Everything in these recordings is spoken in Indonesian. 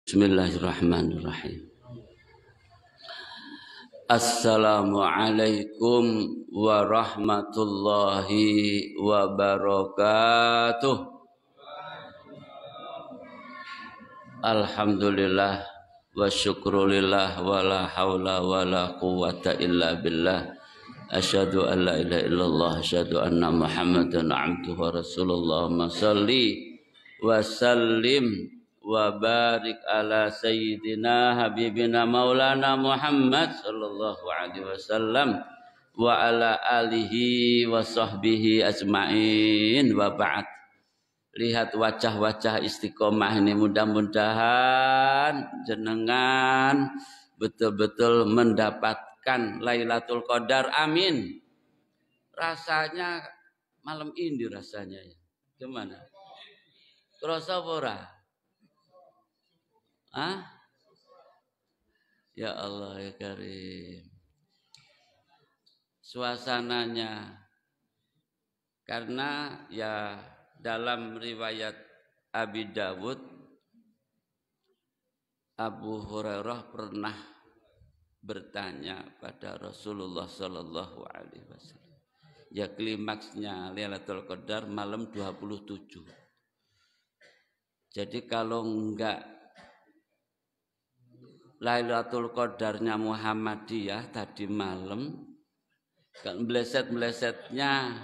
Bismillahirrahmanirrahim. Assalamualaikum warahmatullahi wabarakatuh. Alhamdulillah wa syukrulillah wa la hawla wa la quwwata illa billah. Asyhadu an la ilaha illallah, asyhadu anna Muhammadan abduhu wa rasulullah. Salli wa sallim wa barik ala sayyidina habibina maulana Muhammad sallallahu alaihi wasallam wa ala alihi wa sahbihi ajmain wa ba'd. Lihat wajah-wajah istiqomah ini, mudah-mudahan jenengan betul-betul mendapatkan Lailatul Qadar, amin. Rasanya malam ini rasanya ya. Gimana? Kerasa ora? Ya Allah ya Karim. Suasananya, karena ya dalam riwayat Abi Dawud, Abu Hurairah pernah bertanya pada Rasulullah Sallallahu Alaihi Wasallam. Ya klimaksnya Lailatul Qadar malam 27. Jadi kalau enggak Lailatul Qadarnya Muhammadiyah tadi malam, kan meleset-melesetnya.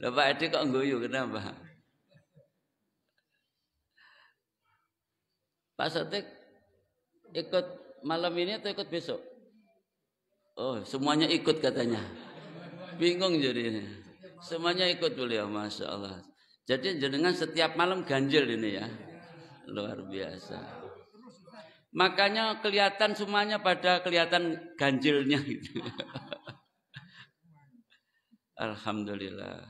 Lah Pak Edi kok guyu kenapa? Pak Sotik ikut malam ini atau ikut besok? Oh, semuanya ikut katanya. Bingung jadi. Semuanya ikut beliau, Masya Allah. Jadi jenengan setiap malam ganjil ini ya. Luar biasa. Makanya kelihatan semuanya pada kelihatan ganjilnya gitu. Alhamdulillah.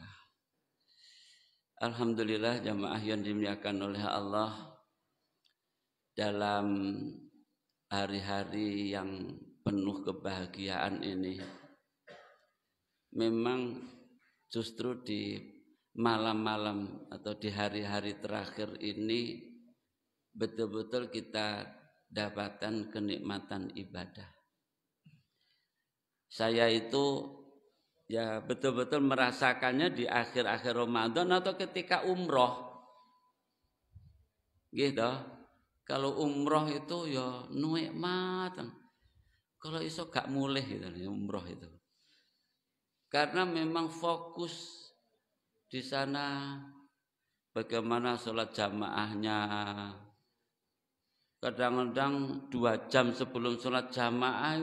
Alhamdulillah jamaah yang dimuliakan oleh Allah, dalam hari-hari yang penuh kebahagiaan ini, memang justru di malam-malam atau di hari-hari terakhir ini betul-betul kita dapatkan kenikmatan ibadah. Saya itu ya betul-betul merasakannya di akhir-akhir Ramadan atau ketika umroh. Gitu. Kalau umroh itu ya nikmat. Kalau iso gak mulih gitu umroh itu. Karena memang fokus di sana bagaimana sholat jamaahnya. Kadang-kadang 2 jam sebelum sholat jamaah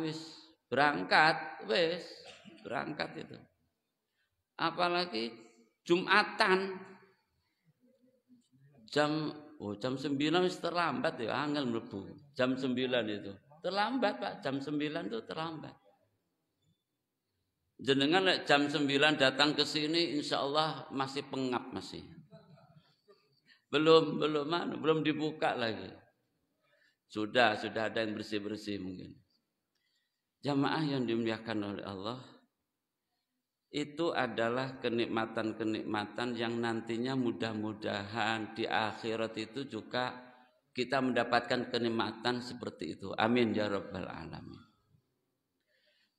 berangkat itu. Apalagi Jumatan jam 9 wis terlambat ya, angel mlebu. Jam 9 itu. Terlambat Pak, jam 9 itu terlambat. Jenengan jam 9 datang ke sini insyaallah masih pengap masih. Belum dibuka lagi. Sudah ada yang bersih-bersih mungkin. Jamaah yang dimuliakan oleh Allah, itu adalah kenikmatan-kenikmatan yang nantinya mudah-mudahan di akhirat itu juga kita mendapatkan kenikmatan seperti itu. Amin ya rabbal alamin.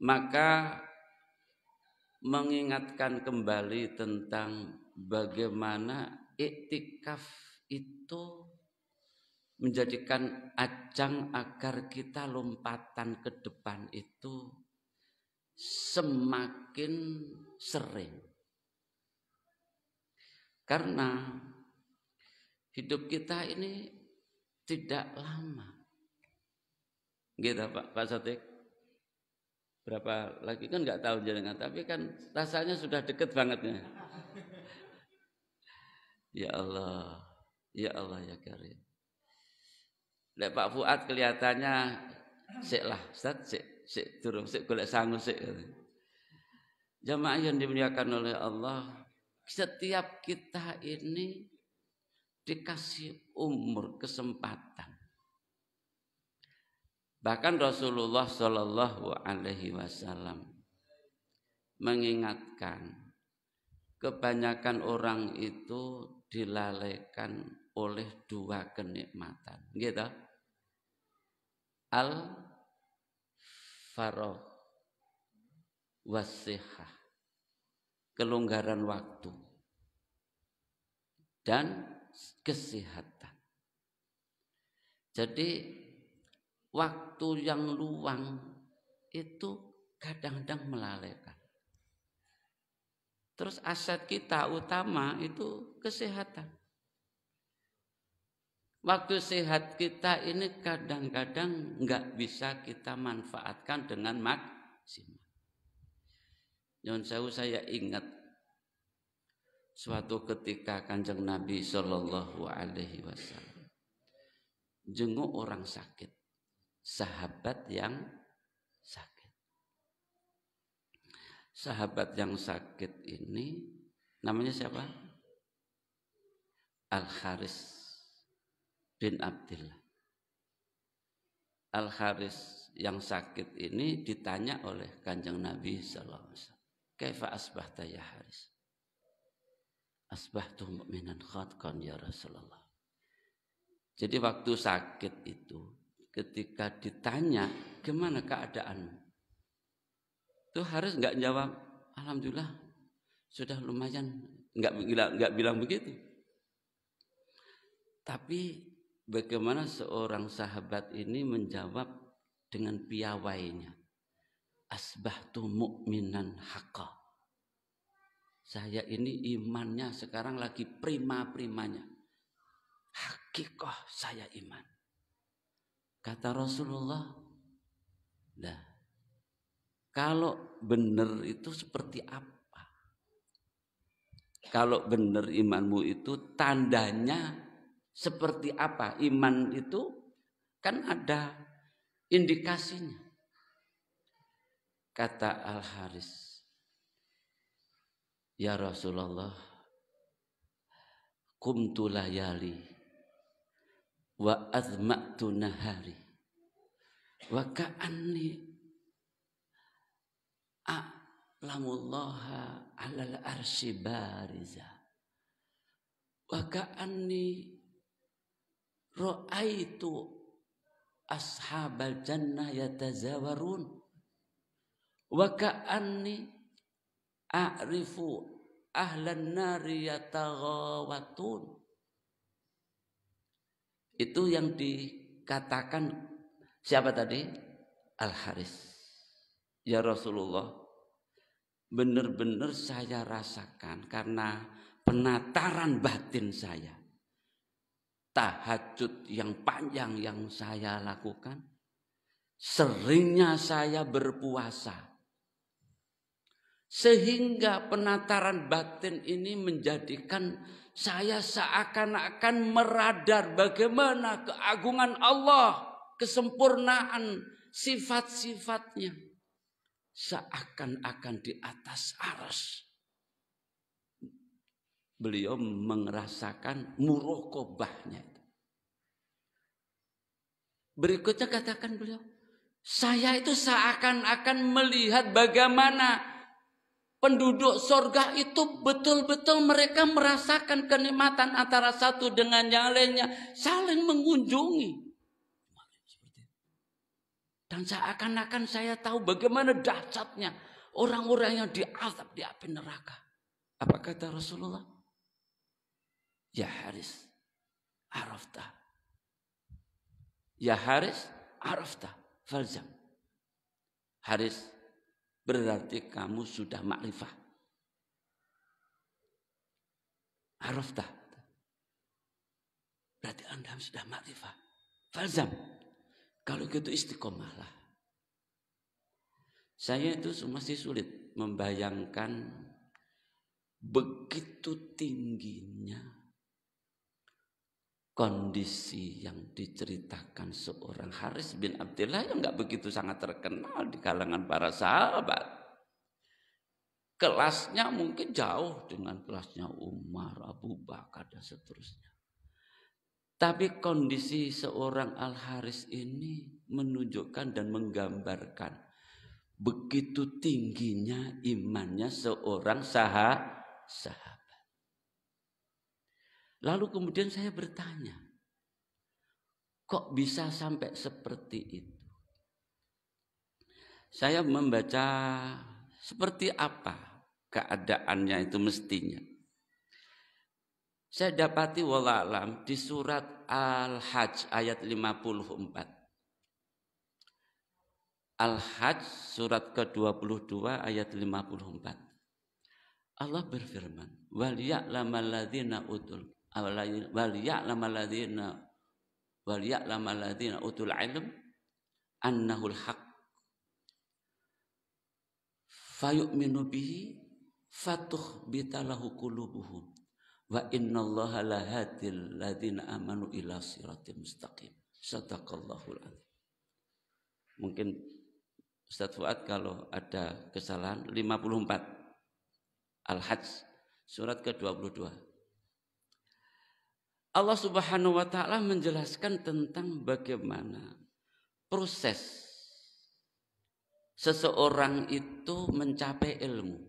Maka mengingatkan kembali tentang bagaimana iktikaf itu menjadikan ajang agar kita lompatan ke depan itu semakin sering. Karena hidup kita ini tidak lama. Gitu Pak Sotik. Berapa lagi kan nggak tahu jenengan, tapi kan rasanya sudah deket banget ya. Ya Allah ya Karim. Lek Pak Fuad kelihatannya sik lah, Ustaz, sik durung sik golek sangu sik. Jamaah yang dimuliakan oleh Allah, setiap kita ini dikasih umur, kesempatan. Bahkan Rasulullah Shallallahu Alaihi Wasallam mengingatkan, kebanyakan orang itu dilalaikan oleh dua kenikmatan, gitu. Al-faragh was-sihah, kelonggaran waktu dan kesehatan. Jadi waktu yang luang itu kadang-kadang melalaikan. Terus aset kita utama itu kesehatan. Waktu sehat kita ini kadang-kadang nggak bisa kita manfaatkan dengan maksimal. Nyon sewu, saya ingat suatu ketika Kanjeng Nabi Shallallahu Alaihi Wasallam jenguk orang sakit, sahabat yang sakit. Sahabat yang sakit ini namanya siapa? Al-Haris bin Abdillah. Al-Haris yang sakit ini ditanya oleh Kanjeng Nabi Sallallahu Alaihi Wasallam, "Kaifa asbahta ya Haris?" "Asbahtu mu'minan khadqan ya Rasulullah." Jadi waktu sakit itu, ketika ditanya gimana keadaanmu, itu Haris nggak jawab, "Alhamdulillah sudah lumayan." Nggak bilang begitu. Tapi bagaimana seorang sahabat ini menjawab dengan piawainya, "Asbahtu mu'minan haqqa." Saya ini imannya sekarang lagi prima-primanya. Hakikah saya iman. Kata Rasulullah, "Nah, kalau benar itu seperti apa? Kalau benar imanmu itu tandanya seperti apa?" Iman itu kan ada indikasinya. Kata Al-Haris, "Ya Rasulullah, qumtu layali wa azma'tu nahari wa ka'anni a'lamullaha 'alal arsy bariza wa ka'anni ra'aitu ashabal jannah yatazawarun wa ka'anni a'rifu ahlan nari yataghawatun." Itu yang dikatakan siapa tadi? Al-Haris. "Ya Rasulullah, benar-benar saya rasakan karena penataran batin saya, tahajud yang panjang yang saya lakukan, seringnya saya berpuasa, sehingga penataran batin ini menjadikan saya seakan-akan meradar bagaimana keagungan Allah, kesempurnaan sifat-sifatnya, seakan-akan di atas arsy." Beliau merasakan muraqabahnya. Berikutnya katakan beliau, "Saya itu seakan-akan melihat bagaimana penduduk surga itu betul-betul mereka merasakan kenikmatan antara satu dengan yang lainnya, saling mengunjungi. Dan seakan-akan saya tahu bagaimana dahsyatnya orang-orang yang diazab di api neraka." Apa kata Rasulullah? "Ya Haris, arafta. Ya Haris, arafta. Falzam." Haris, berarti kamu sudah makrifah. Arafta. Berarti Anda sudah makrifah. Falzam. Kalau gitu istiqomahlah. Saya itu masih sulit membayangkan begitu tingginya kondisi yang diceritakan seorang Haris bin Abdillah yang nggak begitu sangat terkenal di kalangan para sahabat. Kelasnya mungkin jauh dengan kelasnya Umar, Abu Bakar dan seterusnya. Tapi kondisi seorang Al-Haris ini menunjukkan dan menggambarkan begitu tingginya imannya seorang sahabat. Lalu kemudian saya bertanya, kok bisa sampai seperti itu? Saya membaca seperti apa keadaannya itu mestinya. Saya dapati wallahualam di surat Al-Hajj ayat 54. Al-Hajj surat ke-22 ayat 54. Allah berfirman, wal ya'lamal ladzina utul ilm annahul haq fayu'minu bihi fatukhbita lahu qulubuhum wa innallaha lahadil ladzina amanu ila siratim mustaqim. Shadaqallahul adzim. Mungkin Ustaz Fuad kalau ada kesalahan 54. Al-Hajj surat ke-22. Allah Subhanahu wa taala menjelaskan tentang bagaimana proses seseorang itu mencapai ilmu.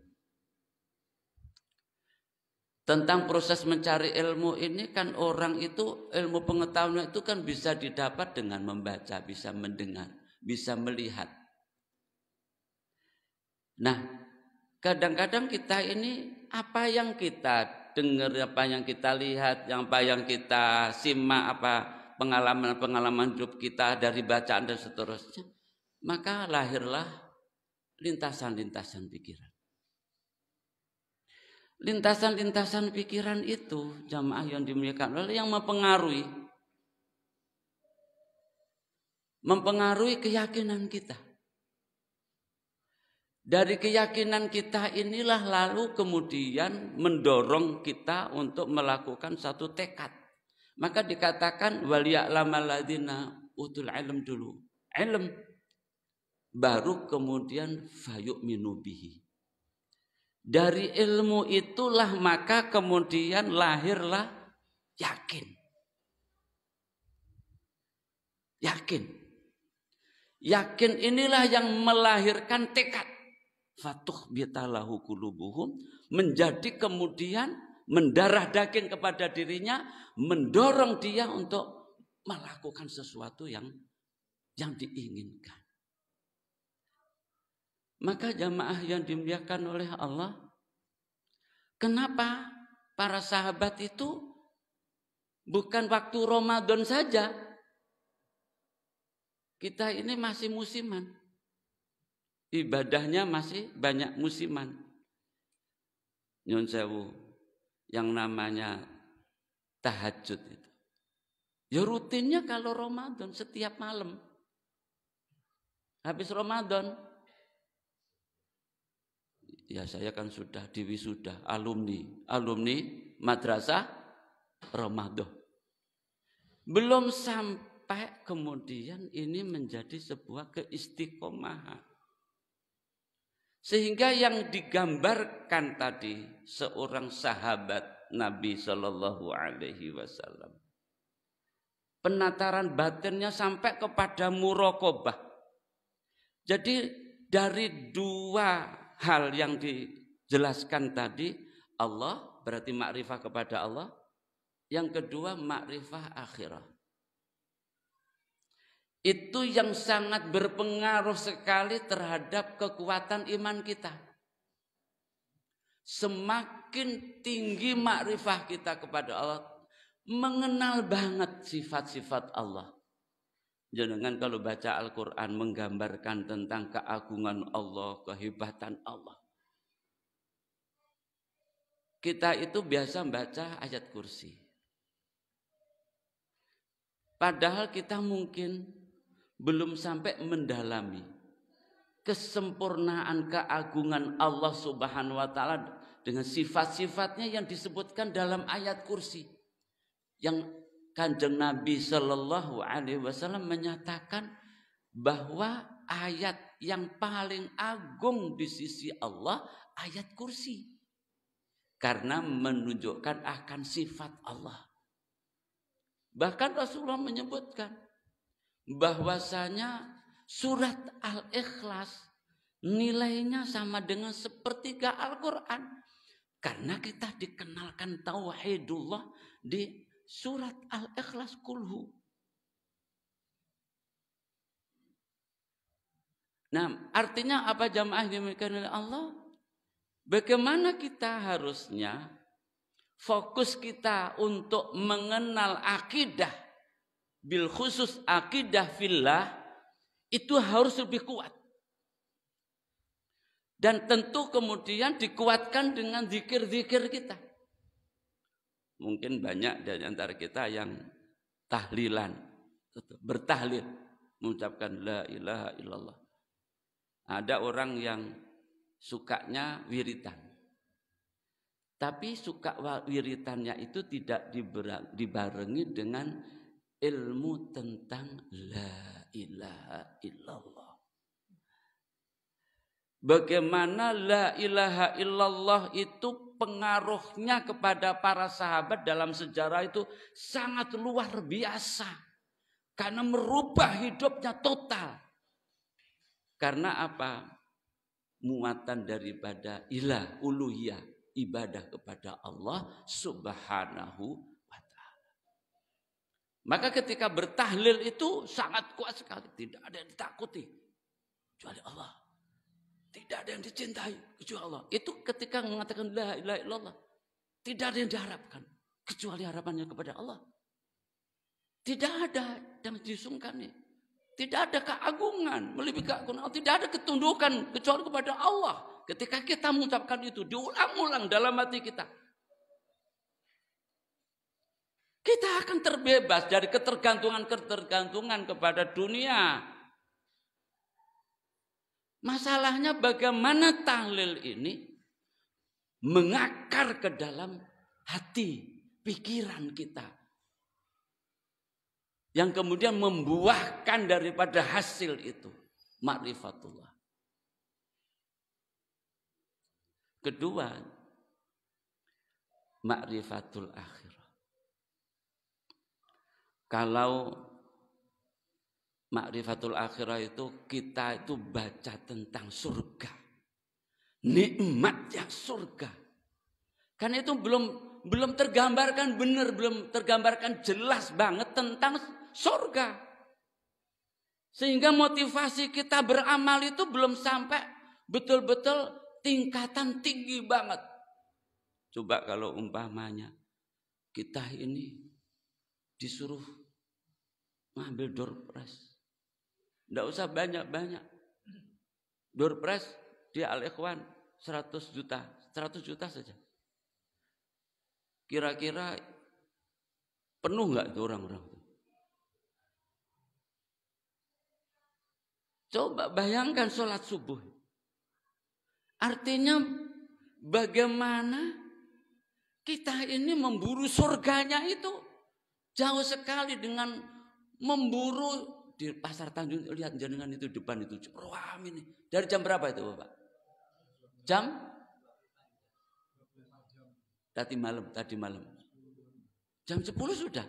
Tentang proses mencari ilmu ini kan orang itu ilmu pengetahuan itu kan bisa didapat dengan membaca, bisa mendengar, bisa melihat. Nah, kadang-kadang kita ini apa yang kita dengar, apa yang kita lihat, apa yang kita simak, apa pengalaman-pengalaman hidup kita dari bacaan dan seterusnya, maka lahirlah lintasan-lintasan pikiran. Lintasan-lintasan pikiran itu jamaah yang dimuliakan oleh yang mempengaruhi keyakinan kita. Dari keyakinan kita inilah lalu kemudian mendorong kita untuk melakukan satu tekad. Maka dikatakan wal ya'lamal ladzina utul ilm dulu. Ilm baru kemudian fayu'minu bihi. Dari ilmu itulah maka kemudian lahirlah yakin. Yakin. Yakin inilah yang melahirkan tekad. Fatukhbita lahu qulubuhum, menjadi kemudian mendarah daging kepada dirinya, mendorong dia untuk melakukan sesuatu yang diinginkan. Maka jamaah yang dimuliakan oleh Allah, kenapa para sahabat itu bukan waktu Ramadan saja? Kita ini masih musiman. Ibadahnya masih banyak musiman. Nyun sewu, yang namanya tahajud itu. Ya rutinnya kalau Ramadan setiap malam. Habis Ramadan. Ya saya kan sudah diwisuda, alumni madrasah Ramadan. Belum sampai kemudian ini menjadi sebuah keistiqomahan. Sehingga yang digambarkan tadi seorang sahabat Nabi Shallallahu Alaihi Wasallam, penataran batinnya sampai kepada muraqabah. Jadi dari dua hal yang dijelaskan tadi, Allah berarti makrifah kepada Allah, yang kedua makrifah akhirah. Itu yang sangat berpengaruh sekali terhadap kekuatan iman kita. Semakin tinggi makrifah kita kepada Allah, mengenal banget sifat-sifat Allah. Jangan kalau baca Al-Quran menggambarkan tentang keagungan Allah, kehebatan Allah. Kita itu biasa baca ayat kursi. Padahal kita mungkin belum sampai mendalami kesempurnaan keagungan Allah Subhanahu wa taala dengan sifat-sifatnya yang disebutkan dalam ayat kursi. Yang Kanjeng Nabi Shallallahu Alaihi Wasallam menyatakan bahwa ayat yang paling agung di sisi Allah ayat kursi, karena menunjukkan akan sifat Allah. Bahkan Rasulullah menyebutkan bahwasanya surat Al-Ikhlas nilainya sama dengan sepertiga Al-Quran. Karena kita dikenalkan tauhidullah di surat Al-Ikhlas kulhu. Nah, artinya apa jamaah dimiliki oleh Allah? Bagaimana kita harusnya fokus kita untuk mengenal akidah, bil khusus akidah fillah, itu harus lebih kuat. Dan tentu kemudian dikuatkan dengan zikir-zikir kita. Mungkin banyak dari antara kita yang tahlilan, bertahlil, mengucapkan la ilaha illallah. Ada orang yang sukanya wiritan. Tapi suka wiritannya itu tidak dibarengi dengan ilmu tentang la ilaha illallah. Bagaimana la ilaha illallah itu pengaruhnya kepada para sahabat dalam sejarah itu sangat luar biasa. Karena merubah hidupnya total. Karena apa? Muatan daripada ilah, uluhiyah, ibadah kepada Allah subhanahu wa ta'ala. Maka ketika bertahlil itu sangat kuat sekali. Tidak ada yang ditakuti kecuali Allah. Tidak ada yang dicintai kecuali Allah. Itu ketika mengatakan la ilaha illallah. Tidak ada yang diharapkan kecuali harapannya kepada Allah. Tidak ada yang disungkani. Tidak ada keagungan, melebihi keagungan Allah. Tidak ada ketundukan kecuali kepada Allah. Ketika kita mengucapkan itu, diulang-ulang dalam hati kita. Kita akan terbebas dari ketergantungan kepada dunia. Masalahnya bagaimana tahlil ini mengakar ke dalam hati, pikiran kita. Yang kemudian membuahkan daripada hasil itu ma'rifatullah. Kedua, ma'rifatul akhirah. Kalau ma'rifatul akhirah itu kita itu baca tentang surga, nikmatnya surga. Karena itu belum tergambarkan benar, belum tergambarkan jelas banget tentang surga. Sehingga motivasi kita beramal itu belum sampai betul-betul tingkatan tinggi banget. Coba kalau umpamanya kita ini disuruh ngambil door prize. Tidak usah banyak-banyak. Door prize di Al-Ikhwan 100 juta. 100 juta saja. Kira-kira penuh nggak itu orang-orang? Coba bayangkan sholat subuh. Artinya bagaimana kita ini memburu surganya itu jauh sekali dengan memburu di Pasar Tanjung. Lihat jenengan itu depan itu ruam ini. Dari jam berapa itu Bapak? Tadi malam. Jam 10 sudah.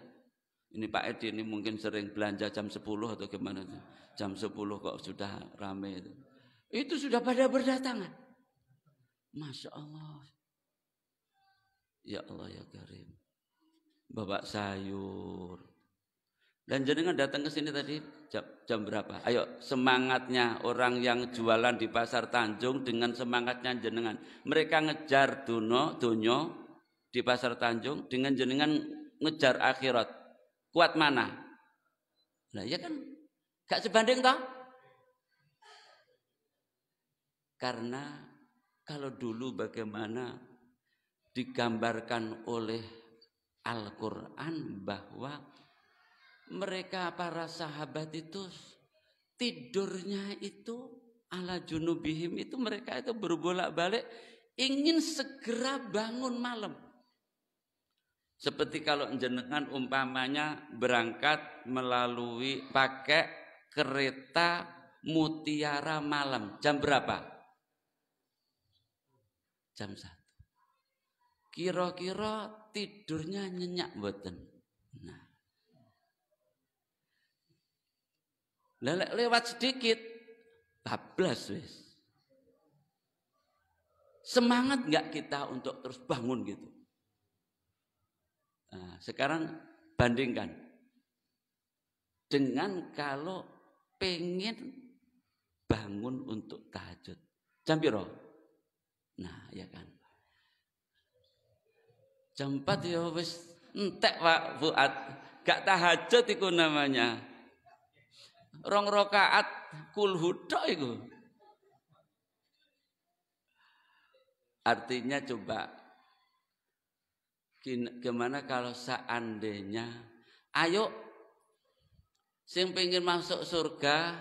Ini Pak Edi ini mungkin sering belanja jam 10 atau gimana. Jam 10 kok sudah rame itu. Itu sudah pada berdatangan. Masya Allah. Ya Allah ya Karim. Bapak sayur. Dan jenengan datang ke sini tadi jam berapa? Ayo semangatnya orang yang jualan di Pasar Tanjung dengan semangatnya jenengan. Mereka ngejar dunyo di Pasar Tanjung dengan jenengan ngejar akhirat. Kuat mana? Nah ya kan gak sebanding toh? Karena kalau dulu bagaimana digambarkan oleh Al-Quran bahwa mereka para sahabat itu tidurnya itu ala junubihim itu mereka itu berbolak-balik ingin segera bangun malam. Seperti kalau jenengan umpamanya berangkat melalui pakai kereta Mutiara malam. Jam berapa? Jam 1. Kira-kira tidurnya nyenyak mboten. Nah. Lewat sedikit bablas wis. Semangat enggak kita untuk terus bangun gitu? Nah, sekarang bandingkan dengan kalau pengen bangun untuk tahajud. Jam piro? Nah, ya kan. Jam 4 ya wis entek Pak Fuad. Gak tahajud iku namanya. 2 rakaat kulhu tok iku. Artinya coba gimana kalau seandainya ayo sing pengen masuk surga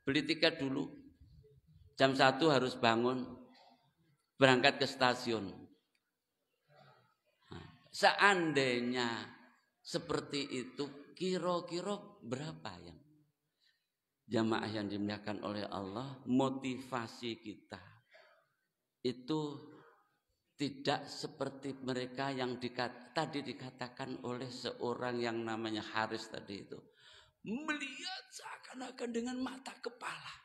beli tiket dulu. Jam 1 harus bangun berangkat ke stasiun. Seandainya seperti itu, kira-kira berapa yang jamaah yang dimuliakan oleh Allah, motivasi kita itu tidak seperti mereka yang tadi dikatakan oleh seorang yang namanya Haris tadi itu. Melihat seakan-akan dengan mata kepala.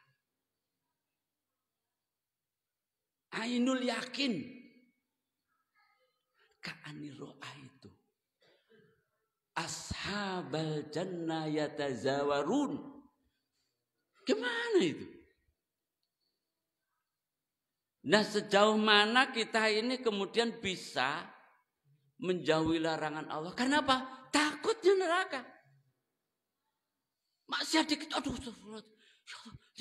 Ainul yakin. Ka'ani ro'aitu ashabal jannah yatazawarun. Gimana itu? Nah, sejauh mana kita ini kemudian bisa menjauhi larangan Allah? Karena apa? Takutnya neraka. Maksiat dikit, aduh,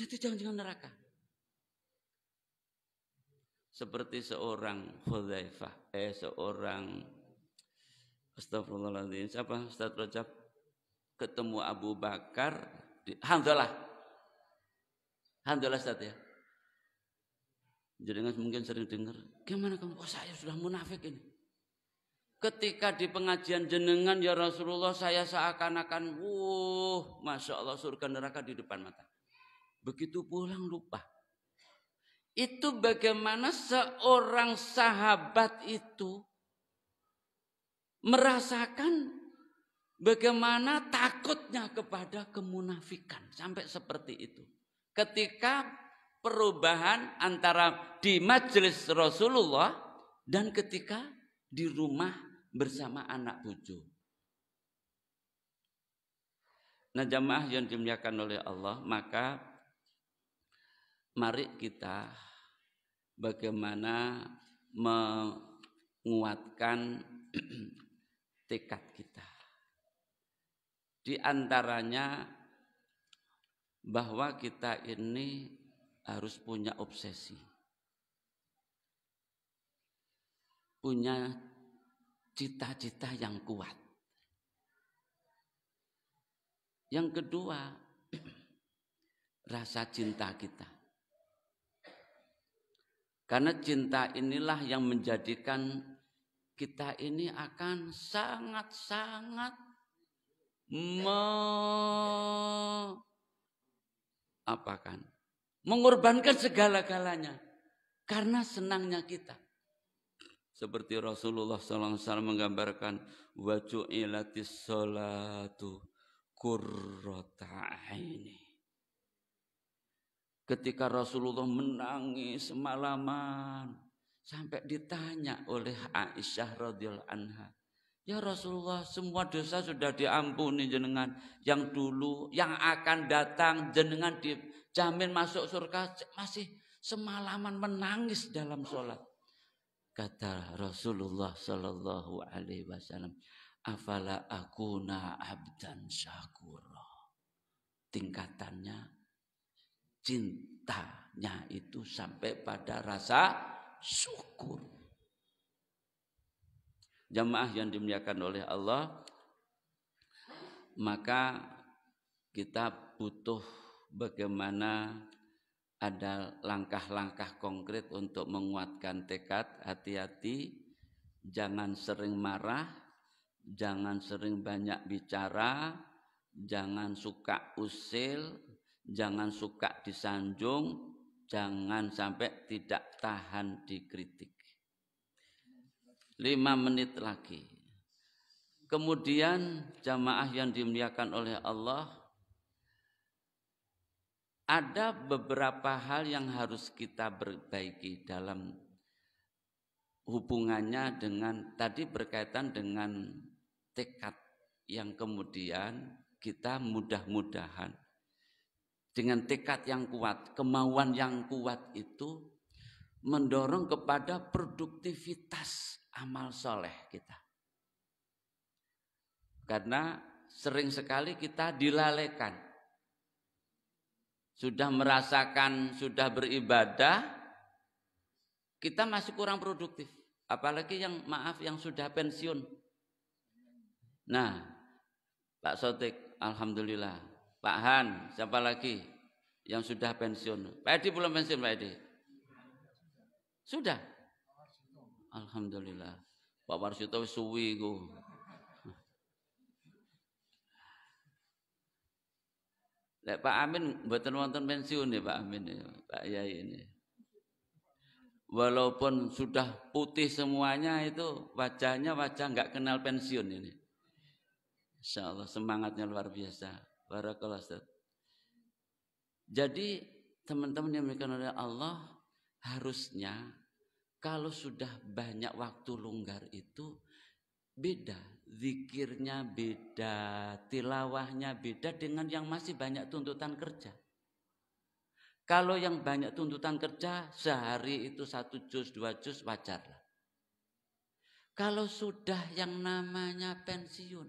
jadi jangan neraka. Seperti seorang Hudzaifah, seorang astagfirullahaladzim, siapa? Ustaz Rajab ketemu Abu Bakar di Hanzalah Ustaz ya. Jadi mungkin sering dengar, gimana kamu? Oh, saya sudah munafik ini. Ketika di pengajian jenengan ya Rasulullah, saya seakan-akan, masya Allah surga neraka di depan mata. Begitu pulang lupa. Itu bagaimana seorang sahabat itu merasakan bagaimana takutnya kepada kemunafikan. Sampai seperti itu. Ketika perubahan antara di majelis Rasulullah dan ketika di rumah bersama anak cucu. Nah, jamaah yang dimuliakan oleh Allah, maka mari kita bagaimana menguatkan tekad kita. Di antaranya bahwa kita ini harus punya obsesi. Punya cita-cita yang kuat. Yang kedua, rasa cinta kita. Karena cinta inilah yang menjadikan kita ini akan sangat-sangat mengorbankan segala-galanya karena senangnya kita. Seperti Rasulullah SAW menggambarkan wa ju'ilatis sholatu qurrata aini. Ketika Rasulullah menangis semalaman sampai ditanya oleh Aisyah radhiyallahu anha, ya Rasulullah, semua dosa sudah diampuni jenengan, yang dulu, yang akan datang jenengan dijamin masuk surga, masih semalaman menangis dalam sholat. Kata Rasulullah sallallahu alaihi wasallam, afala akuna abdan syakura. Tingkatannya cintanya itu sampai pada rasa syukur. Jamaah yang dimuliakan oleh Allah, maka kita butuh bagaimana ada langkah-langkah konkret untuk menguatkan tekad. Hati-hati, jangan sering marah, jangan sering banyak bicara, jangan suka usil, jangan suka disanjung, jangan sampai tidak tahan dikritik. 5 menit lagi. Kemudian jamaah yang dimuliakan oleh Allah, ada beberapa hal yang harus kita perbaiki dalam hubungannya dengan tadi berkaitan dengan tekad yang kemudian kita mudah-mudahan dengan tekad yang kuat, kemauan yang kuat itu mendorong kepada produktivitas amal soleh kita. Karena sering sekali kita dilalaikan. Sudah merasakan, sudah beribadah, kita masih kurang produktif. Apalagi yang yang sudah pensiun. Nah, Pak Sotik, alhamdulillah. Pak Han, siapa lagi yang sudah pensiun? Pak Edi belum pensiun, Pak Edi? Sudah? Alhamdulillah. Pak Warsito suwi ku. Pak Amin mboten wonten pensiun ya Pak Amin ya, Pak Yai ini. Walaupun sudah putih semuanya itu wajahnya wajah enggak kenal pensiun ini. Insyaallah semangatnya luar biasa. Barakallahu Ustaz. Jadi teman-teman yang dimiliki oleh Allah harusnya kalau sudah banyak waktu longgar itu beda, zikirnya beda, tilawahnya beda dengan yang masih banyak tuntutan kerja. Kalau yang banyak tuntutan kerja sehari itu 1 juz, 2 juz wajar lah. Kalau sudah yang namanya pensiun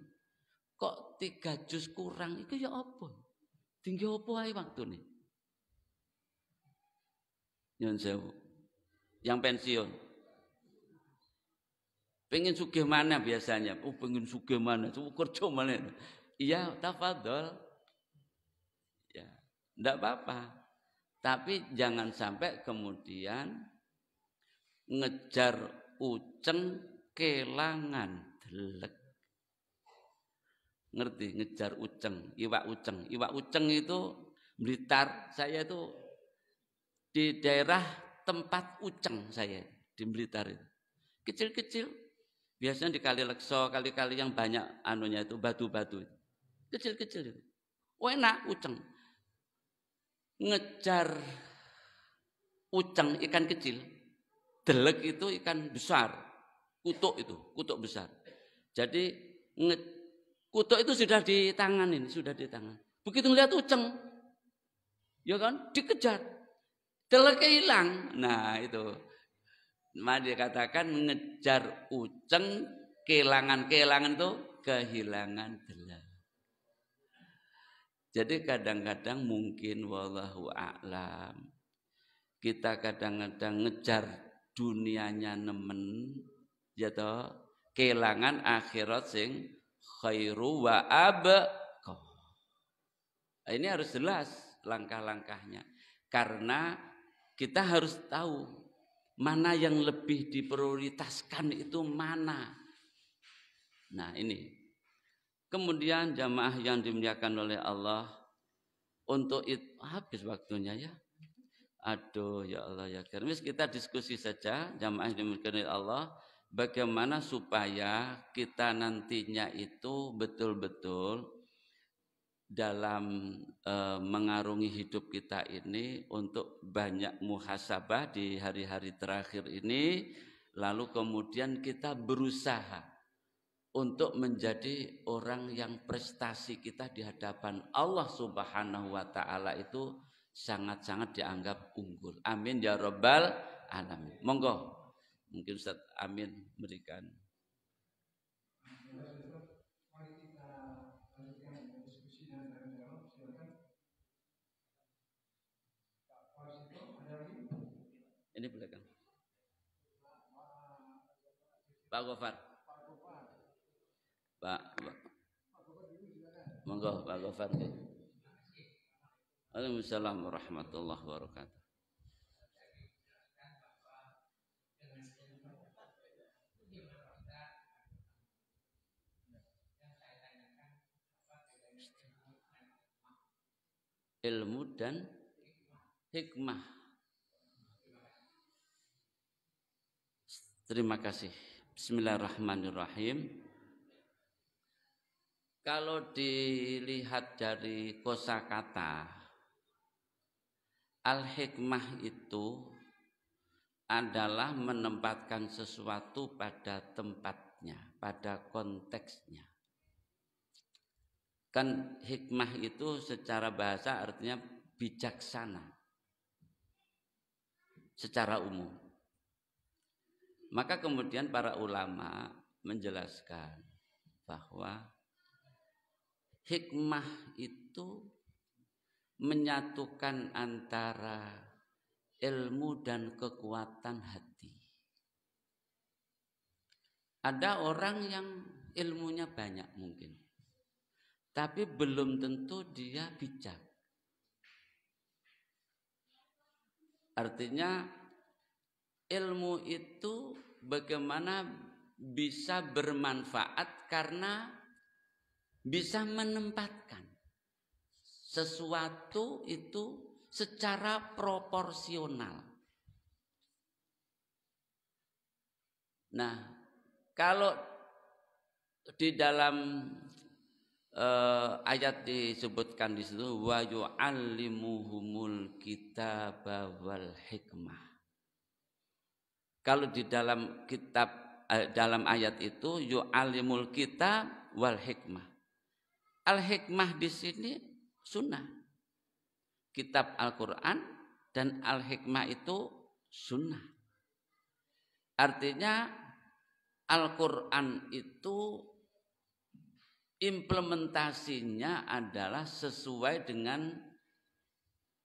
kok 3 juz kurang itu ya apa? Tinggi apa ae waktune? Nyun sewu. Yang pensiun. Pengen sugih mana biasanya? Oh, pengen sugih mana? Coba kerja mana? Iya, tafadhol. Ya, enggak apa-apa. Tapi jangan sampai kemudian ngejar uceng kelangan delek. Ngerti? Ngejar uceng, iwak uceng. Iwak uceng itu Blitar, saya itu di daerah tempat uceng saya di Blitar itu. Kecil-kecil. Biasanya di Kali Lekso, kali-kali yang banyak anunya itu batu-batu itu. Kecil-kecil itu. Enak uceng. Ngejar uceng ikan kecil. Delek itu ikan besar. Kutuk itu, kutuk besar. Jadi kutuk itu sudah di tangan ini, sudah di tangan. Begitu ngeliat uceng, ya kan, dikejar. Deleknya hilang. Nah, itu. Maka dikatakan mengejar uceng, kehilangan itu kehilangan delek. Jadi kadang-kadang mungkin wallahu a'lam kita kadang-kadang ngejar dunianya nemen ya toh, kehilangan akhirat sing khairu wa abqa. Ini harus jelas langkah-langkahnya. Karena kita harus tahu mana yang lebih diprioritaskan itu mana. Nah ini. Kemudian jamaah yang dimuliakan oleh Allah. Untuk itu habis waktunya ya. Aduh ya Allah ya karim. Kita diskusi saja jamaah yang dimuliakan oleh Allah. Bagaimana supaya kita nantinya itu betul-betul dalam mengarungi hidup kita ini untuk banyak muhasabah di hari-hari terakhir ini, lalu kemudian kita berusaha untuk menjadi orang yang prestasi kita di hadapan Allah Subhanahu wa taala itu sangat-sangat dianggap unggul. Amin ya rabbal alamin. Monggo. Mungkin Ustaz Amin berikan. Ini belakang. Pak Gofar. Pak. Monggo Pak Gofar. Waalaikumsalam warahmatullahi wabarakatuh. Ilmu dan hikmah. Terima kasih. Bismillahirrahmanirrahim. Kalau dilihat dari kosakata, al-hikmah itu adalah menempatkan sesuatu pada tempatnya, pada konteksnya. Kan hikmah itu secara bahasa artinya bijaksana secara umum. Maka kemudian para ulama menjelaskan bahwa hikmah itu menyatukan antara ilmu dan kekuatan hati. Ada orang yang ilmunya banyak mungkin, tapi belum tentu dia bijak. Artinya ilmu itu bagaimana bisa bermanfaat karena bisa menempatkan sesuatu itu secara proporsional. Nah, kalau di dalam ayat disebutkan di situ wa yu'allimuhumul kitaba wal hikmah. Kalau di dalam kitab dalam ayat itu yu'allimul kitab wal hikmah. Al hikmah di sini sunnah. Kitab Al-Qur'an dan al hikmah itu sunnah. Artinya Al-Qur'an itu implementasinya adalah sesuai dengan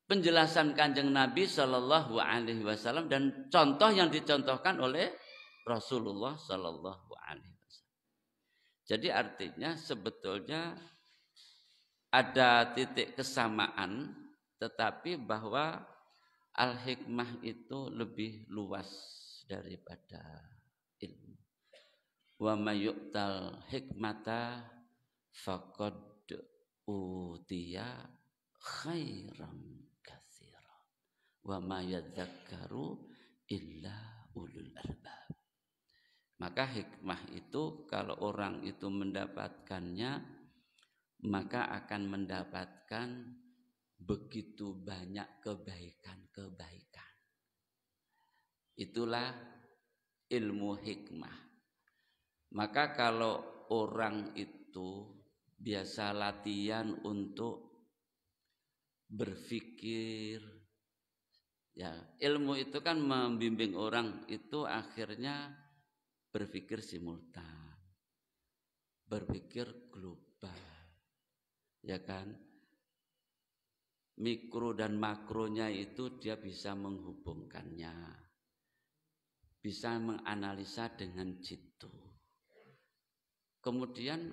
penjelasan Kanjeng Nabi Shallallahu Alaihi Wasallam dan contoh yang dicontohkan oleh Rasulullah Shallallahu Alaihi Wasallam. Jadi artinya sebetulnya ada titik kesamaan, tetapi bahwa al-hikmah itu lebih luas daripada ilmu. Wa may yu'tal hikmata faqad utiya khairan katsira wa may yadzakkaru illa ulul albab. Maka hikmah itu kalau orang itu mendapatkannya maka akan mendapatkan begitu banyak kebaikan-kebaikan. Itulah ilmu hikmah. Maka kalau orang itu biasa latihan untuk berpikir, ya ilmu itu kan membimbing orang itu akhirnya berpikir simultan, berpikir global, ya kan? Mikro dan makronya itu dia bisa menghubungkannya, bisa menganalisa dengan jitu. Kemudian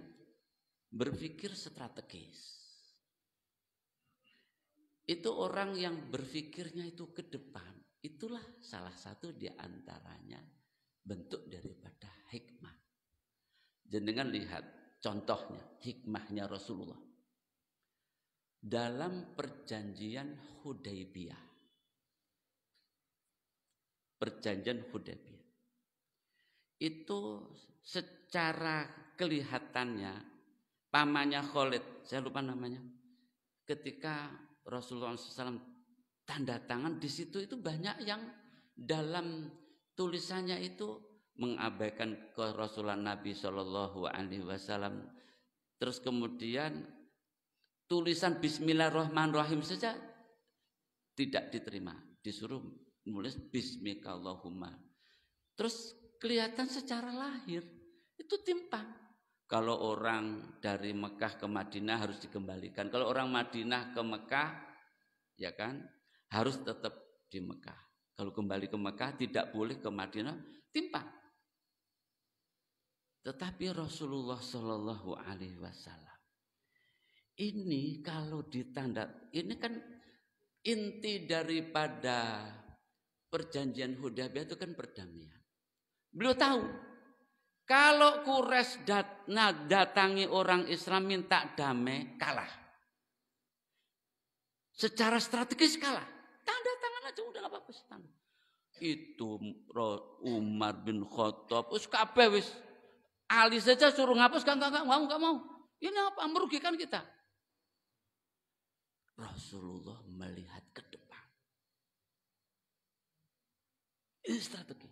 berpikir strategis. Itu orang yang berpikirnya itu ke depan. Itulah salah satu di antaranya bentuk daripada hikmah. Jenengan lihat contohnya hikmahnya Rasulullah. Dalam perjanjian Hudaybiyah. Perjanjian Hudaybiyah. Itu secara kelihatannya pamannya Khalid, saya lupa namanya. Ketika Rasulullah SAW tanda tangan di situ itu banyak yang dalam tulisannya itu mengabaikan kerasulan Nabi Shallallahu Alaihi Wasallam. Terus kemudian tulisan Bismillahirrahmanirrahim saja tidak diterima, disuruh nulis Bismikallahumma. Terus kelihatan secara lahir itu timpang. Kalau orang dari Mekah ke Madinah harus dikembalikan. Kalau orang Madinah ke Mekah, ya kan, harus tetap di Mekah. Kalau kembali ke Mekah tidak boleh ke Madinah, timpang. Tetapi Rasulullah Shallallahu Alaihi Wasallam ini kalau ditanda, ini kan inti daripada perjanjian Hudaybiyah itu kan perdamaian. Beliau tahu kalau Quraisy datangi orang Islam minta damai, kalah. Secara strategis kalah. Tanda tangan aja udah apa-apa. Itu Umar bin Khattab, us kabeh wis. Ali saja suruh ngapus, enggak mau. Ini apa merugikan kita? Rasulullah melihat ke depan. Ini strategi.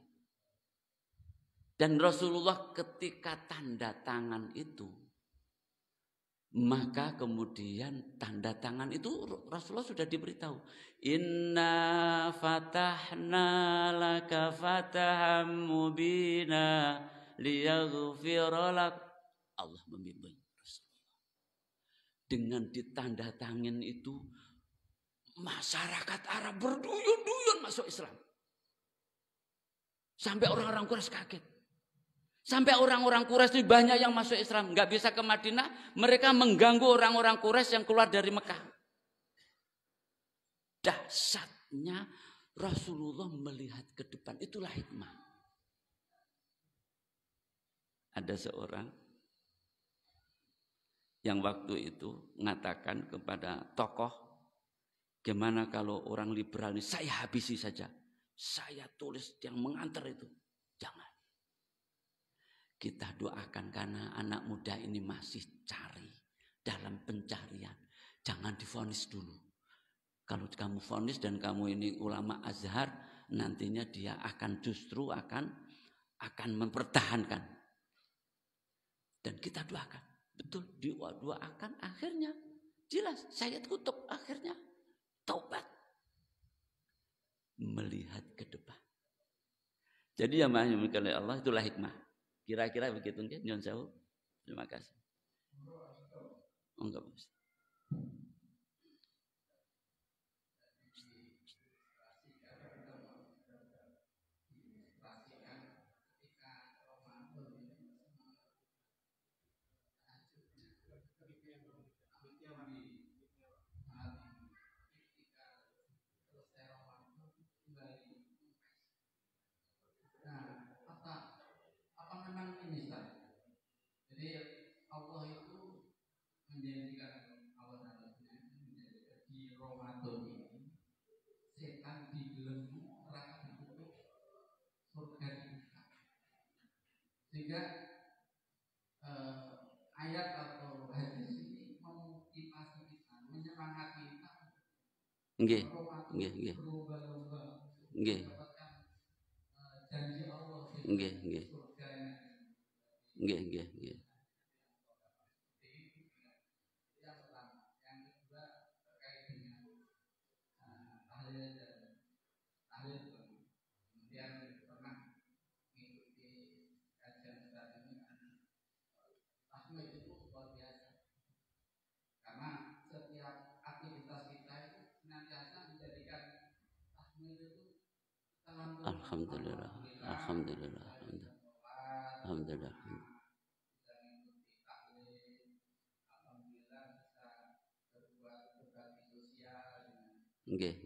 Dan Rasulullah ketika tanda tangan itu Maka kemudian tanda tangan itu Rasulullah sudah diberitahu. Inna fatahna laka fataham mubina liyaghfira lak. Allah membimbing Rasulullah. Dengan ditanda tangan itu masyarakat Arab berduyun-duyun masuk Islam. Sampai orang-orang Quraisy kaget. Sampai orang-orang Quraisy banyak yang masuk Islam, nggak bisa ke Madinah, mereka mengganggu orang-orang Quraisy yang keluar dari Mekah. Dahsyatnya Rasulullah melihat ke depan, itulah hikmah. Ada seorang yang waktu itu mengatakan kepada tokoh, gimana kalau orang liberal ini saya habisi saja, saya tulis yang mengantar itu, jangan. Kita doakan karena anak muda ini masih cari dalam pencarian. Jangan divonis dulu. Kalau kamu vonis dan kamu ini ulama Azhar, nantinya dia akan justru akan mempertahankan. Dan kita doakan. Betul, doakan akhirnya. Jelas, Sayyid Qutb akhirnya taubat. Melihat ke depan. Jadi yang dimiliki oleh Allah itulah hikmah. Kira-kira begitu kan? Nyon sewu. Terima kasih. Enggak Mas. Menjadikan Allah menjadikan di Ramadan ini setan dibelenggu, neraka ditutup, surga dibuka. Sehingga ayat atau hadis ini memotivasi kita, menyemangati kita. Nggih. Berlomba-lomba mendapatkan janji Allah. Nggih. Alhamdulillah. Nggih.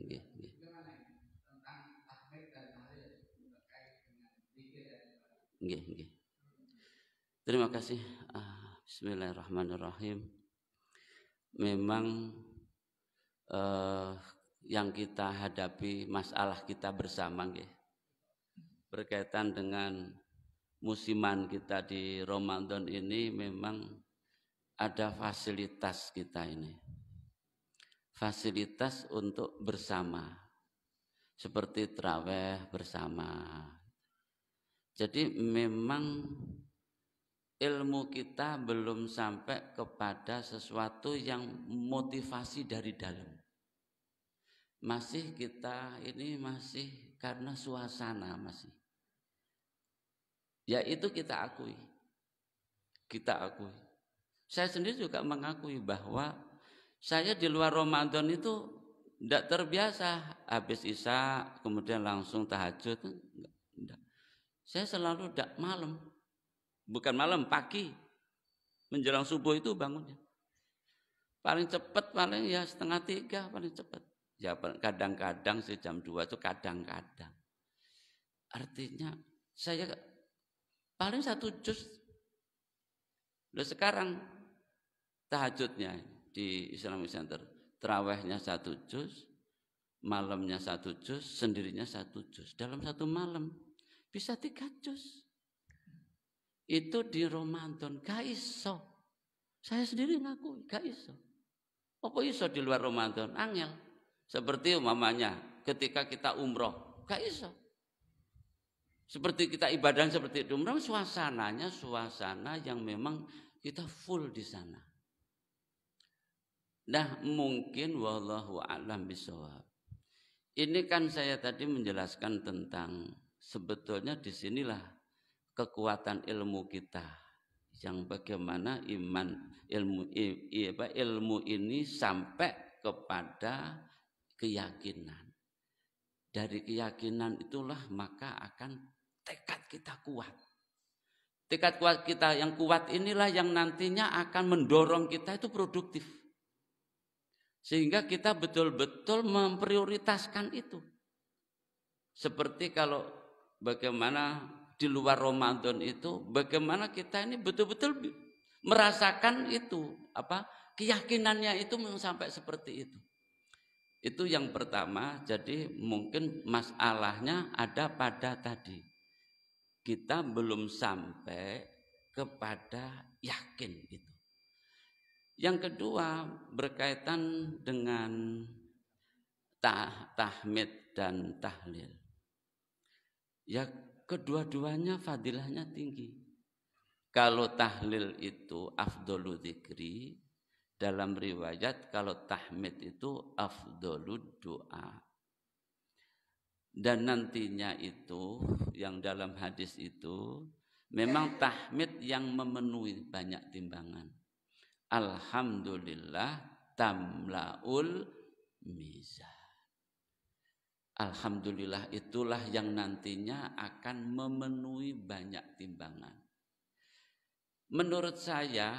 Terima kasih. Bismillahirrahmanirrahim. Memang yang kita hadapi masalah kita bersama nggih. Berkaitan dengan musiman kita di Ramadan ini memang ada fasilitas kita ini. Fasilitas untuk bersama. Seperti tarawih bersama. Jadi memang ilmu kita belum sampai kepada sesuatu yang motivasi dari dalam. Masih kita ini masih karena suasana masih. Ya itu kita akui. Saya sendiri juga mengakui bahwa saya di luar Ramadan itu tidak terbiasa. Habis Isya kemudian langsung tahajud. Enggak. Saya selalu tidak malam. Bukan malam, pagi. Menjelang subuh itu bangunnya. Paling cepat paling ya 2:30 paling cepat. Ya kadang-kadang jam 2 itu kadang-kadang. Artinya saya paling 1 juz. Udah sekarang tahajudnya di Islamic Center. Tarawihnya 1 juz. Malamnya 1 juz. Sendirinya 1 juz. Dalam 1 malam bisa 3 juz. Itu di Ramadan. Gak iso. Saya sendiri ngaku gak iso. Apa iso di luar Ramadan? Angel. Seperti umpamanya ketika kita umroh. Gak iso. Seperti kita ibadah seperti itu. Suasananya suasana yang memang kita full di sana. Nah, mungkin wallahu a'lam bishawab. Ini kan saya tadi menjelaskan tentang sebetulnya disinilah kekuatan ilmu kita, yang bagaimana ilmu ini sampai kepada keyakinan. Dari keyakinan itulah maka akan tekad kita kuat. Tekad kuat kita yang kuat inilah yang nantinya akan mendorong kita itu produktif. Sehingga kita betul-betul memprioritaskan itu. Seperti kalau bagaimana di luar Ramadan itu, bagaimana kita ini betul-betul merasakan itu, keyakinannya itu sampai seperti itu. Itu yang pertama. Jadi mungkin masalahnya ada pada tadi, kita belum sampai kepada yakin itu. Yang kedua berkaitan dengan tahmid dan tahlil. Ya, kedua-duanya fadilahnya tinggi. Kalau tahlil itu afdholul dzikri, dalam riwayat kalau tahmid itu afdholud doa. Dan nantinya itu yang dalam hadis itu memang tahmid yang memenuhi banyak timbangan. Alhamdulillah tamlaul mizan. Alhamdulillah itulah yang nantinya akan memenuhi banyak timbangan. Menurut saya,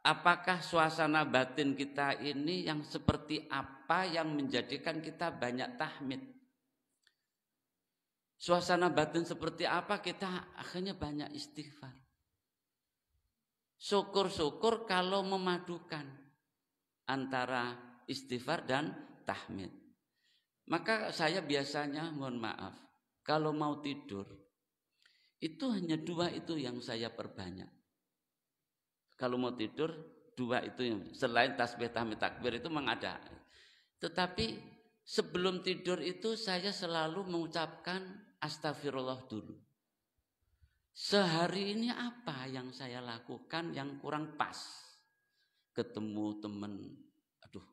apakah suasana batin kita ini yang seperti apa yang menjadikan kita banyak tahmid? Suasana batin seperti apa kita akhirnya banyak istighfar? Syukur-syukur kalau memadukan antara istighfar dan tahmid. Maka saya biasanya, mohon maaf, kalau mau tidur, itu hanya 2 itu yang saya perbanyak. Kalau mau tidur, 2 itu yang selain tasbih, tahmid, takbir itu memang ada. Tetapi sebelum tidur itu saya selalu mengucapkan astagfirullah dulu. Sehari ini apa yang saya lakukan yang kurang pas? Ketemu teman, aduh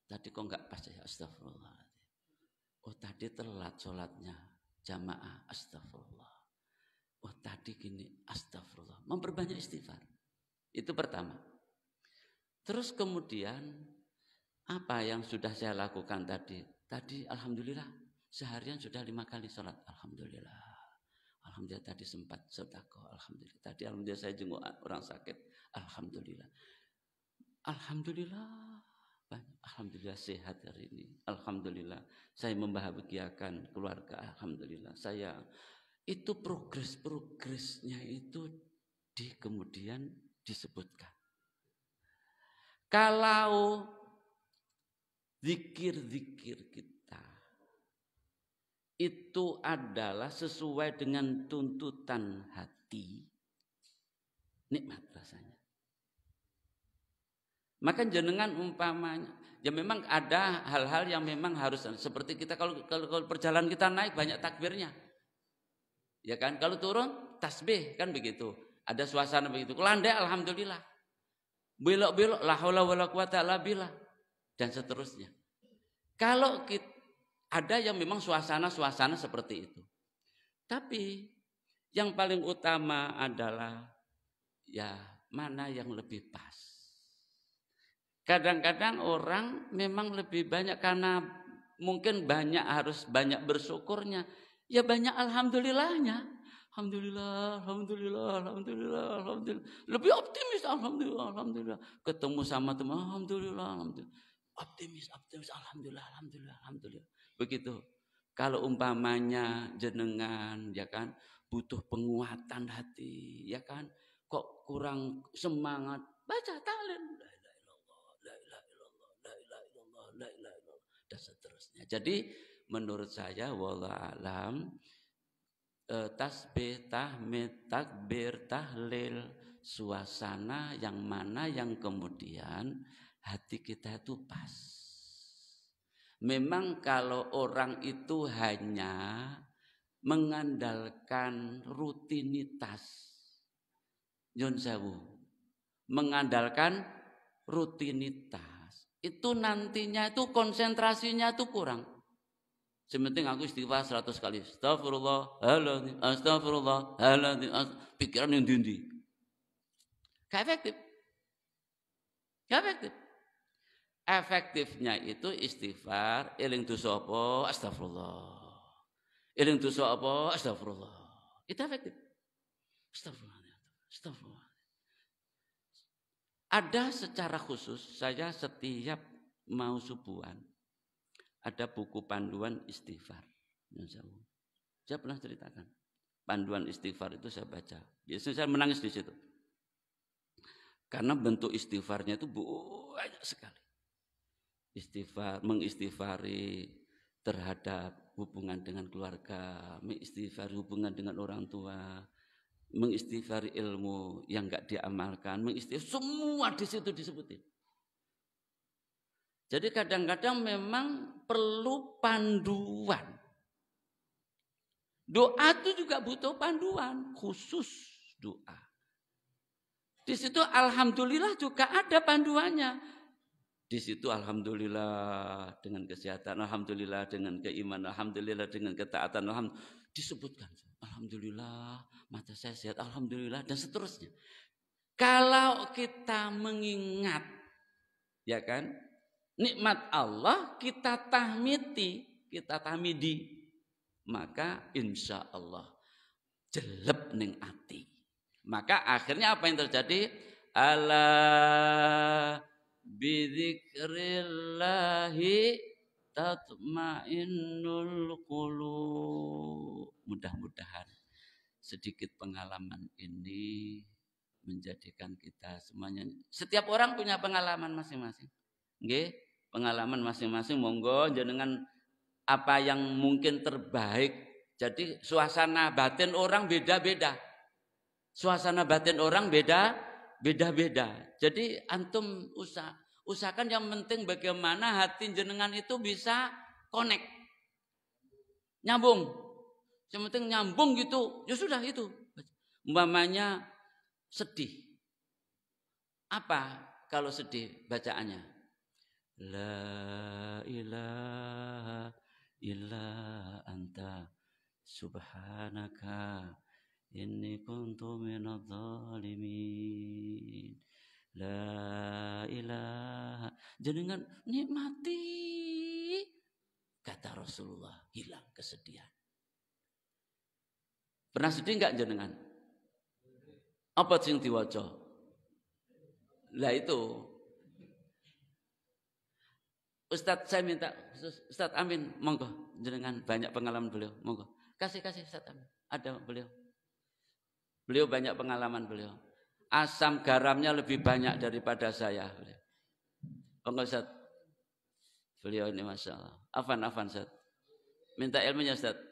tadi kok enggak pas ya, astagfirullah. Oh tadi telat sholatnya jamaah, astagfirullah. Oh tadi gini, astagfirullah. Memperbanyak istighfar. Itu pertama. Terus kemudian apa yang sudah saya lakukan tadi? Tadi alhamdulillah seharian sudah 5 kali sholat. Alhamdulillah. Alhamdulillah tadi sempat sedekah. Alhamdulillah. Tadi alhamdulillah saya jenguk orang sakit. Alhamdulillah. Alhamdulillah. Alhamdulillah sehat hari ini. Alhamdulillah saya membahagiakan keluarga. Alhamdulillah saya itu progresnya itu kemudian disebutkan. Kalau zikir-zikir kita itu adalah sesuai dengan tuntutan hati, nikmat rasanya. Maka jenengan umpamanya, ya memang ada hal-hal yang memang harus, seperti kita kalau perjalanan kita naik banyak takbirnya. Ya kan, kalau turun tasbih kan begitu. Ada suasana begitu. Landai alhamdulillah. Belok-belok la haula wala quwata illa billah dan seterusnya. Kalau kita, ada yang memang suasana seperti itu. Tapi yang paling utama adalah ya mana yang lebih pas. Kadang-kadang orang memang lebih banyak karena mungkin harus banyak bersyukurnya. Ya banyak alhamdulillahnya. Alhamdulillah, alhamdulillah, alhamdulillah, alhamdulillah. Lebih optimis, alhamdulillah, alhamdulillah. Ketemu sama teman, alhamdulillah, alhamdulillah. Optimis, alhamdulillah, alhamdulillah, alhamdulillah. Begitu. Kalau umpamanya jenengan, ya kan, butuh penguatan hati, ya kan, kok kurang semangat, baca tahlil, la ilaha illallah, la ilaha illallah, la ilaha illallah, dan seterusnya. Jadi menurut saya, wallahu alam, tasbih, tahmid, takbir, tahlil, suasana yang mana yang kemudian hati kita itu pas. Memang kalau orang itu hanya mengandalkan rutinitas, nyun sewu, mengandalkan rutinitas, itu nantinya itu konsentrasinya itu kurang. Sementing aku istighfar 100 kali. Astagfirullahaladzim, astagfirullahaladzim, pikiran yang dindi. Gak efektif. Gak efektif. Efektifnya itu istighfar, eling dosa apa, astagfirullah. Eling dosa apa, astagfirullah. Itu efektif. Astagfirullah. Astagfirullah. Ada secara khusus, saya setiap mau subuhan, ada buku panduan istighfar. Saya pernah ceritakan. Panduan istighfar itu saya baca. Biasanya saya menangis di situ. Karena bentuk istighfarnya itu banyak sekali. Istighfar, mengistighfari terhadap hubungan dengan keluarga, mengistighfari hubungan dengan orang tua, mengistighfari ilmu yang enggak diamalkan, mengistighfar semua di situ disebutin. Jadi kadang-kadang memang perlu panduan. Doa itu juga butuh panduan, khusus doa. Di situ alhamdulillah juga ada panduannya. Di situ alhamdulillah dengan kesehatan, alhamdulillah dengan keimanan, alhamdulillah dengan ketaatan, alhamdulillah disebutkan. Alhamdulillah mata saya sehat, alhamdulillah dan seterusnya. Kalau kita mengingat, ya kan, nikmat Allah kita tahmidi, maka insya Allah jeleb ning ati. Maka akhirnya apa yang terjadi? Ala bidzikrillahi tatmainnul qulub. Mudah-mudahan sedikit pengalaman ini menjadikan kita semuanya, setiap orang punya pengalaman masing-masing. Nggih, pengalaman masing-masing monggo jenengan apa yang mungkin terbaik. Jadi suasana batin orang beda-beda. Suasana batin orang beda-beda. Jadi antum usahakan yang penting bagaimana hati jenengan itu bisa connect. Nyambung. Yang penting nyambung gitu. Ya sudah itu. Umpamanya sedih. Apa kalau sedih bacaannya? La ilaha illa anta subhanaka inni kuntu minadh dhalimin. La ilaha, jenengan nikmati, kata Rasulullah, hilang kesedihan. Pernah sedih enggak jenengan? Apa sing diwaca? Lah itu Ustadz, saya minta Ustadz Amin, monggo jenengan banyak pengalaman beliau, monggo kasih Ustadz Amin, ada beliau banyak pengalaman beliau, asam garamnya lebih banyak daripada saya beliau. Monggo Ustadz, beliau ini masya Allah, afan Ustadz, minta ilmunya Ustadz.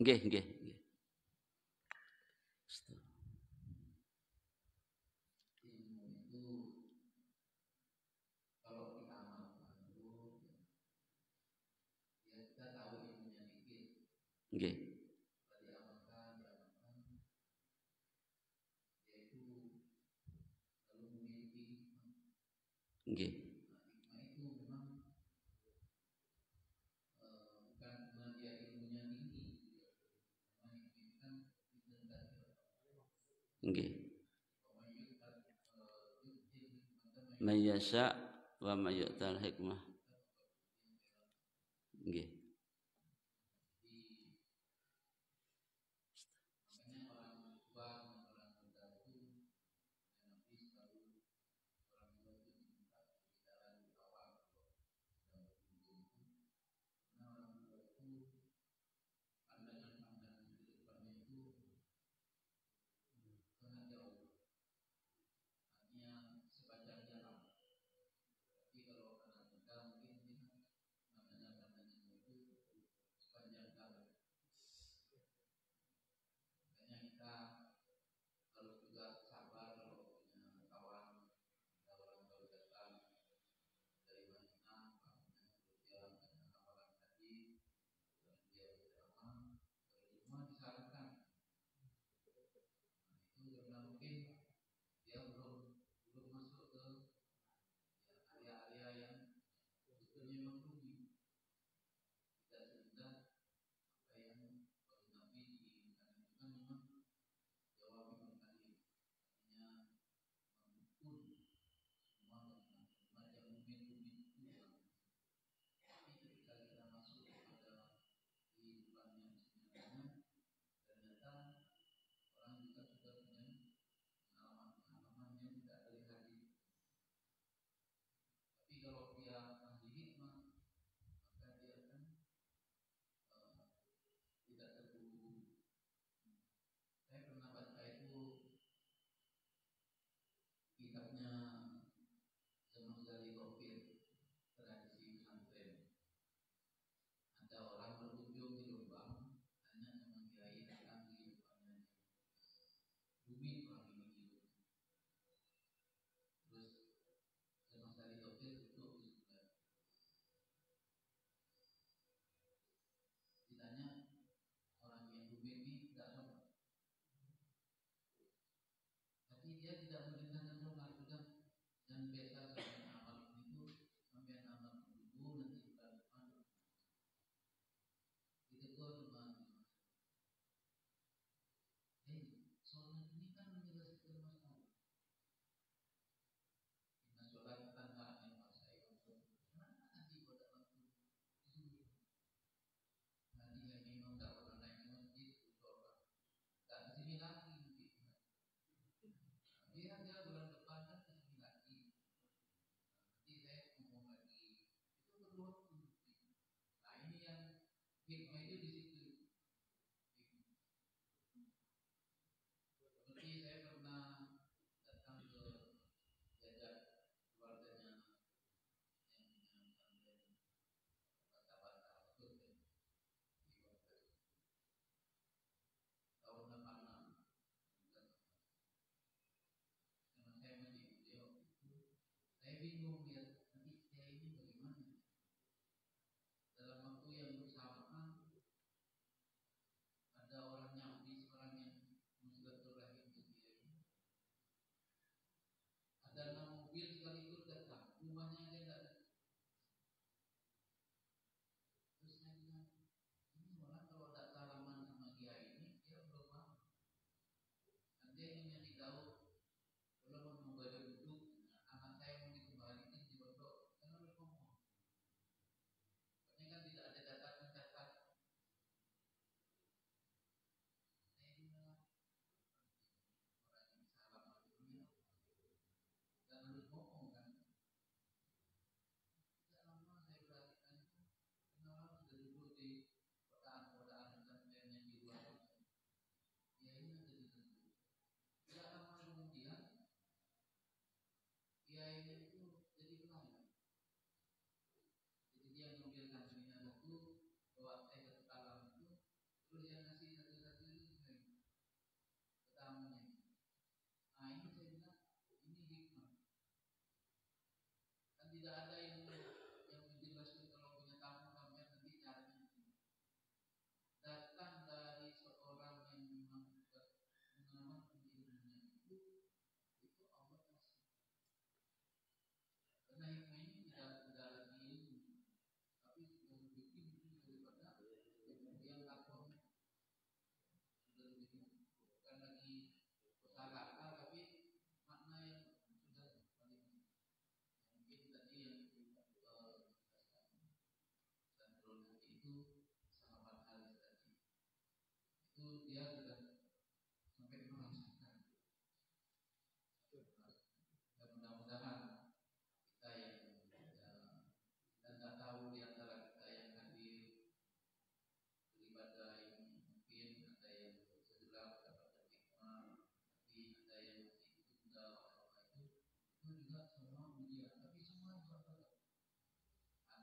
Nggih. Nggih. Nggih. Nggih. Mayyasha wa mayyutal hikmah. Nggih.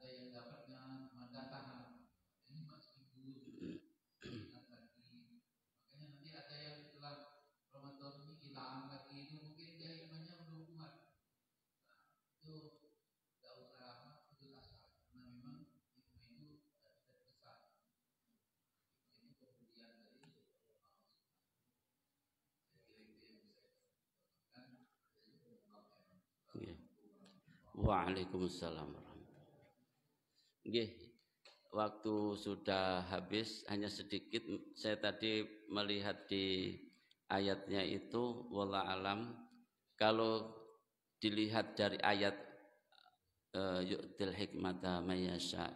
ada yang dapatnya cuma data ini masih dulu lagi, makanya nanti ada yang setelah Ramadan ini hilang lagi, itu mungkin dia imannya belum kuat. Nah, itu tidak usah putus asa, karena memang hikmah itu tidak bisa besar. Ini kemudian dari Waalaikumsalam warahmatullahi. Nggih, waktu sudah habis, hanya sedikit saya tadi melihat di ayatnya itu wallah alam, kalau dilihat dari ayat yu'til hikmata mayyasha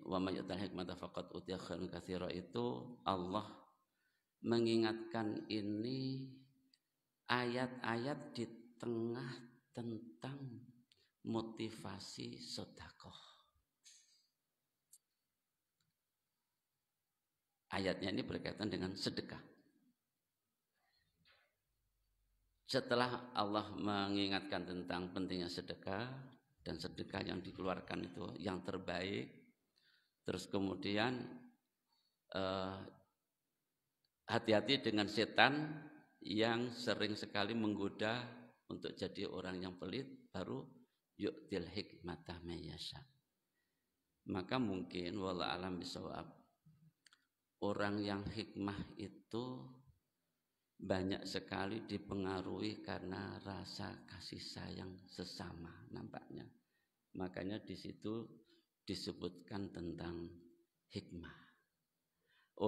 wa may yu'til hikmata faqad utiya khairan katsira, itu Allah mengingatkan ini ayat-ayat di tengah tentang motivasi sedekah. Ayatnya ini berkaitan dengan sedekah. Setelah Allah mengingatkan tentang pentingnya sedekah dan sedekah yang dikeluarkan itu yang terbaik, terus kemudian hati-hati dengan setan yang sering sekali menggoda untuk jadi orang yang pelit, baru yu'til hikmata mayyasha. Maka mungkin wallahu alam bisawab, orang yang hikmah itu banyak sekali dipengaruhi karena rasa kasih sayang sesama nampaknya. Makanya di situ disebutkan tentang hikmah.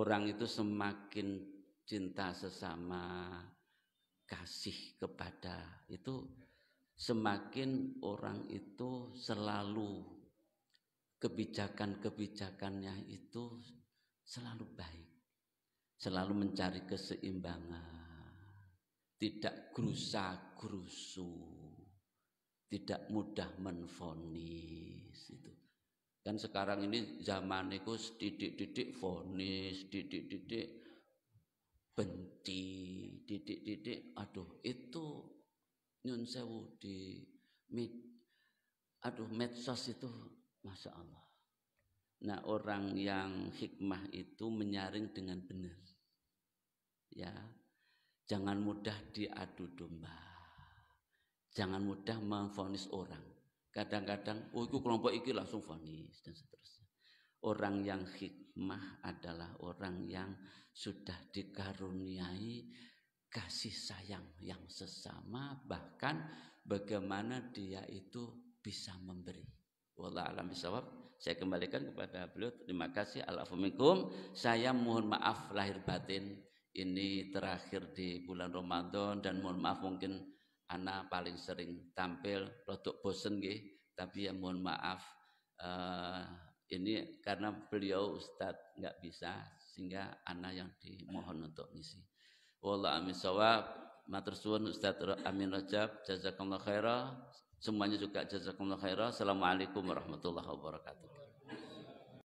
Orang itu semakin cinta sesama, kasih kepada itu, semakin orang itu selalu kebijakan-kebijakannya itu selalu baik, selalu mencari keseimbangan, tidak gerusa-gerusu, tidak mudah menvonis itu. Kan sekarang ini zaman itu didik-didik vonis, didik-didik benci, didik-didik, aduh itu nyun sewu di medsos itu, masya Allah. Nah, orang yang hikmah itu menyaring dengan benar, ya, jangan mudah diadu domba, jangan mudah memvonis orang. Kadang-kadang, oh itu kelompok ini langsung vonis dan seterusnya. Orang yang hikmah adalah orang yang sudah dikaruniai kasih sayang yang sesama, bahkan bagaimana dia itu bisa memberi. Wallahu a'lam bishawab. Saya kembalikan kepada beliau. Terima kasih. Al-afu minkum. Saya mohon maaf lahir batin. Ini terakhir di bulan Ramadan dan mohon maaf mungkin ana paling sering tampil rodok bosen nggih, tapi ya mohon maaf ini karena beliau Ustadz nggak bisa, sehingga ana yang dimohon untuk ngisi. Wallahu amin shawab. Matur suwun Ustadz Amin Rajab, jazakallahu khairan. Semuanya juga jazakumullah khairan. Assalamualaikum warahmatullahi wabarakatuh.